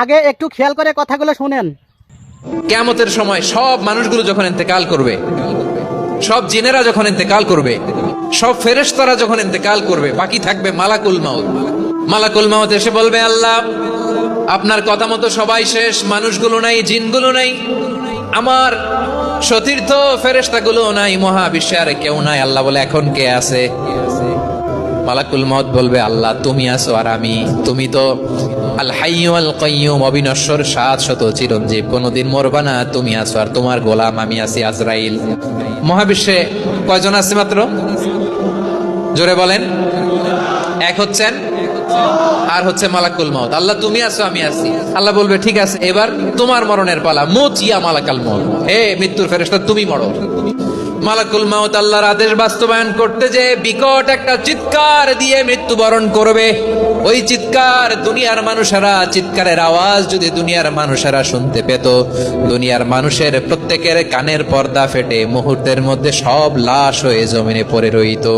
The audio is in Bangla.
আগে একটু খেয়াল করে কথাগুলো শুনেন। কিয়ামতের সময় সব মানুষগুলো যখন ইন্তেকাল করবে, সব জিনেরা যখন ইন্তেকাল করবে, সব ফেরেশতারা যখন ইন্তেকাল করবে, বাকি থাকবে মালাকুল মাউত। মালাকুল মাউত এসে বলবে, আল্লাহ আপনার কথা মতো সবাই শেষ, মানুষগুলো নাই, জিনগুলো নাই, আমার সতীর্থ ফেরেশতাগুলো নাই, মহাবিশ্বে আর কেউ নাই। আল্লাহ বলে, এখন কে আছে? মালাকুল মউত বলবে, আল্লাহ তুমি আছো আর আমি। তুমি তো আল হাইয়্যু আল কাইয়্যুম, অবিনশ্বর, শাশ্বত, চিরঞ্জীব, কোনদিন মরবা না, তুমি আছো আর তোমার গোলাম আমি আছি আজরাইল। মহাবিশ্বে কয়জন আছে মাত্র? জোরে বলেন। এক হচ্ছেন আর হচ্ছে মালাকুল মউত। আল্লাহ তুমি আছো আমি আছি। আল্লাহ বলবে, ঠিক আছে, এবার তোমার মরণের পালা, মুত ইয়া মালাকাল মউত, হে মৃত্যুর ফেরেশতা তুমি মরো। মালাকুল মাউত আল্লাহর আদেশ বাস্তবায়ন করতে যে বিকট একটা চিৎকার দিয়ে মৃত্যুবরণ করবে। ওই চিৎকার দুনিয়ার মানুষেরা, চিৎকারের আওয়াজ যদি দুনিয়ার মানুষেরা শুনতে পেত, দুনিয়ার মানুষের প্রত্যেকের কানের পর্দা ফেটে মুহূর্তের মধ্যে সব লাশ হয়ে জমিনে পড়ে রইতো।